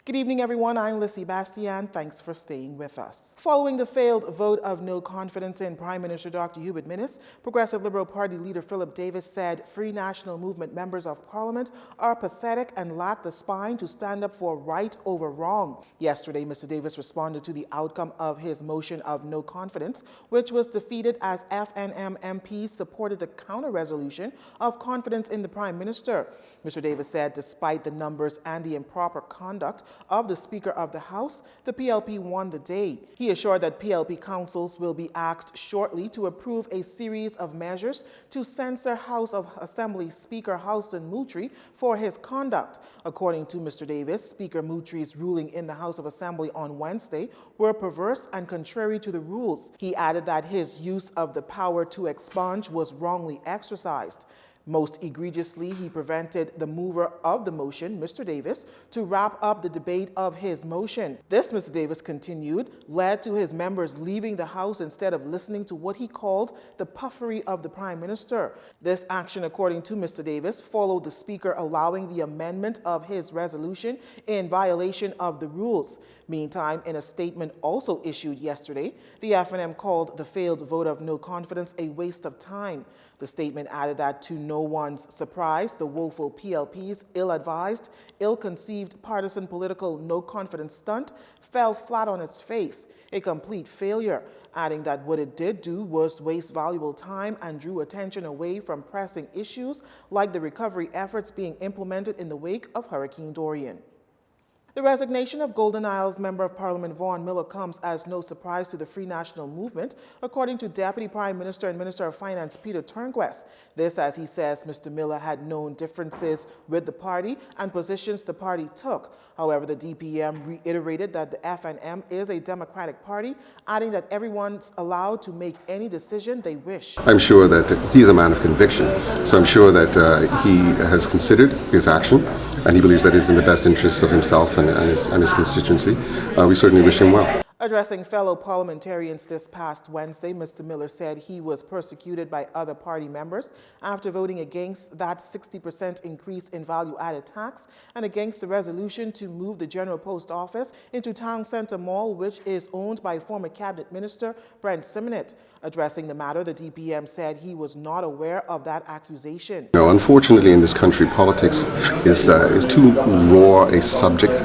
Good evening, everyone. I'm Lissy Bastian. Thanks for staying with us. Following the failed vote of no confidence in Prime Minister Dr. Hubert Minnis, Progressive Liberal Party leader Philip Davis said Free National Movement members of Parliament are pathetic and lack the spine to stand up for right over wrong. Yesterday, Mr. Davis responded to the outcome of his motion of no confidence, which was defeated as FNM MPs supported the counter-resolution of confidence in the Prime Minister. Mr. Davis said despite the numbers and the improper conduct of the Speaker of the House, the PLP won the day. He assured that PLP councils will be asked shortly to approve a series of measures to censor House of Assembly Speaker Houston Moultrie for his conduct. According to Mr. Davis, Speaker Moultrie's ruling in the House of Assembly on Wednesday were perverse and contrary to the rules. He added that his use of the power to expunge was wrongly exercised. Most egregiously, he prevented the mover of the motion, Mr. Davis, to wrap up the debate of his motion. This, Mr. Davis continued, led to his members leaving the House instead of listening to what he called the puffery of the Prime Minister. This action, according to Mr. Davis, followed the Speaker allowing the amendment of his resolution in violation of the rules. Meantime, in a statement also issued yesterday, the FNM called the failed vote of no confidence a waste of time. The statement added that to no one's surprise, the woeful PLP's ill-advised, ill-conceived partisan political no-confidence stunt fell flat on its face, a complete failure, adding that what it did do was waste valuable time and drew attention away from pressing issues like the recovery efforts being implemented in the wake of Hurricane Dorian. The resignation of Golden Isles Member of Parliament Vaughan Miller comes as no surprise to the Free National Movement, according to Deputy Prime Minister and Minister of Finance Peter Turnquest. This, as he says, Mr. Miller had known differences with the party and positions the party took. However, the DPM reiterated that the FNM is a democratic party, adding that everyone's allowed to make any decision they wish. I'm sure that he's a man of conviction, so I'm sure that he has considered his action, and he believes that it's in the best interests of himself and his constituency. We certainly wish him well. Addressing fellow parliamentarians this past Wednesday, Mr. Miller said he was persecuted by other party members after voting against that 60% increase in value-added tax and against the resolution to move the General Post Office into Town Centre Mall, which is owned by former Cabinet Minister Brent Simonet. Addressing the matter, the DPM said he was not aware of that accusation. No, unfortunately, in this country, politics is too raw a subject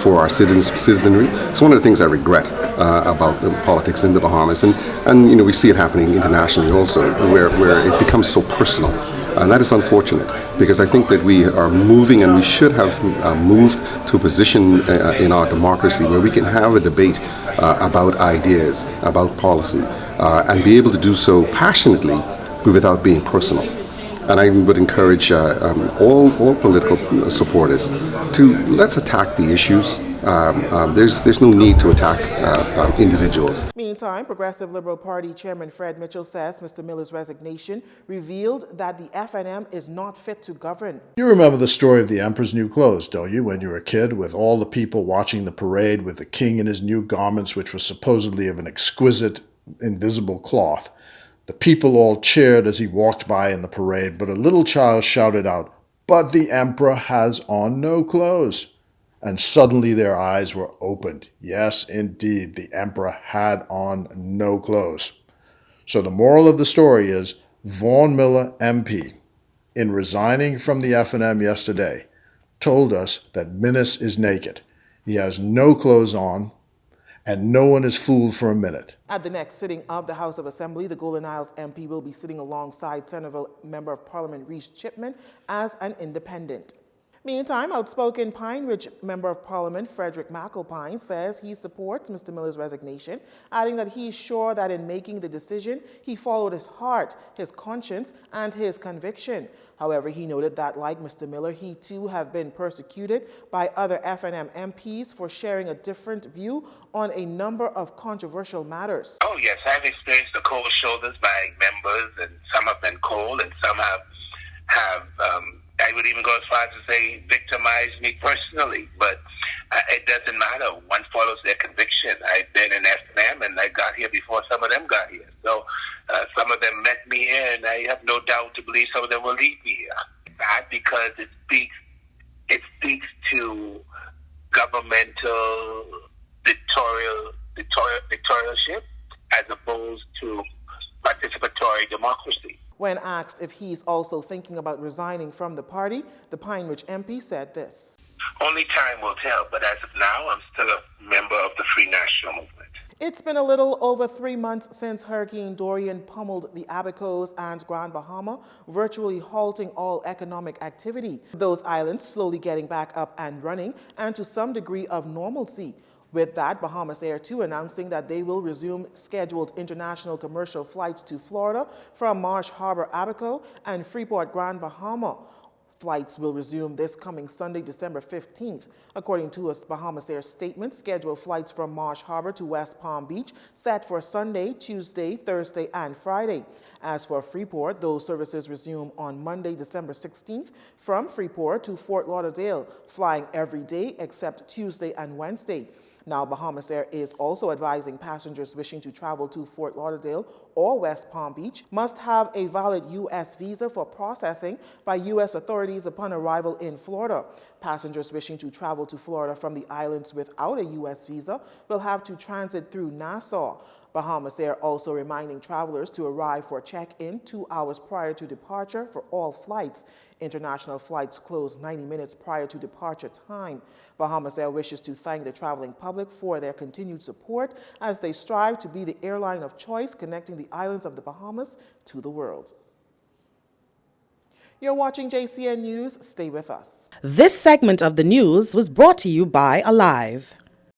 for our citizenry. It's one of the things I regret about politics in the Bahamas, and we see it happening internationally also, where it becomes so personal. And that is unfortunate, because I think that we are moving, and we should have moved to a position in our democracy where we can have a debate about ideas, about policy, and be able to do so passionately, but without being personal. And I would encourage all political supporters to let's attack the issues. There's no need to attack individuals. Meantime, Progressive Liberal Party Chairman Fred Mitchell says Mr. Miller's resignation revealed that the FNM is not fit to govern. You remember the story of the Emperor's New Clothes, don't you, when you were a kid, with all the people watching the parade with the king in his new garments, which were supposedly of an exquisite, invisible cloth. The people all cheered as he walked by in the parade, but a little child shouted out, "But the Emperor has on no clothes." And suddenly their eyes were opened. Yes, indeed, the Emperor had on no clothes. So the moral of the story is, Vaughan Miller, MP, in resigning from the FNM yesterday, told us that Minnis is naked. He has no clothes on, and no one is fooled for a minute. At the next sitting of the House of Assembly, the Golden Isles MP will be sitting alongside Centerville Member of Parliament Reece Chipman as an independent. Meantime, outspoken Pine Ridge Member of Parliament Frederick McAlpine says he supports Mr. Miller's resignation, adding that he's sure that in making the decision, he followed his heart, his conscience, and his conviction. However, he noted that, like Mr. Miller, he too have been persecuted by other FNM MPs for sharing a different view on a number of controversial matters. Oh yes, I've experienced the cold shoulders by members, and some have been cold, and some have I would even go as far as to say victimized me personally, but it doesn't matter. One follows their conviction. I've been in FNM, and I got here before some of them got here. So some of them met me here, and I have no doubt to believe some of them will leave me here. Bad because it speaks to government governmental dictatorship as opposed to participatory democracy. When asked if he's also thinking about resigning from the party, the Pine Ridge MP said this. Only time will tell, but as of now, I'm still a member of the Free National Movement. It's been a little over 3 months since Hurricane Dorian pummeled the Abacos and Grand Bahama, virtually halting all economic activity. Those islands slowly getting back up and running and to some degree of normalcy. With that, Bahamas Air 2 announcing that they will resume scheduled international commercial flights to Florida from Marsh Harbor, Abaco, and Freeport, Grand Bahama. Flights will resume this coming Sunday, December 15th. According to a Bahamas Air statement, scheduled flights from Marsh Harbor to West Palm Beach set for Sunday, Tuesday, Thursday, and Friday. As for Freeport, those services resume on Monday, December 16th from Freeport to Fort Lauderdale, flying every day except Tuesday and Wednesday. Now, Bahamas Air is also advising passengers wishing to travel to Fort Lauderdale or West Palm Beach must have a valid U.S. visa for processing by U.S. authorities upon arrival in Florida. Passengers wishing to travel to Florida from the islands without a U.S. visa will have to transit through Nassau. Bahamas Air also reminding travelers to arrive for check-in 2 hours prior to departure for all flights. International flights close 90 minutes prior to departure time. Bahamas Air wishes to thank the traveling public for their continued support as they strive to be the airline of choice connecting the islands of the Bahamas to the world. You're watching JCN News. Stay with us. This segment of the news was brought to you by Alive.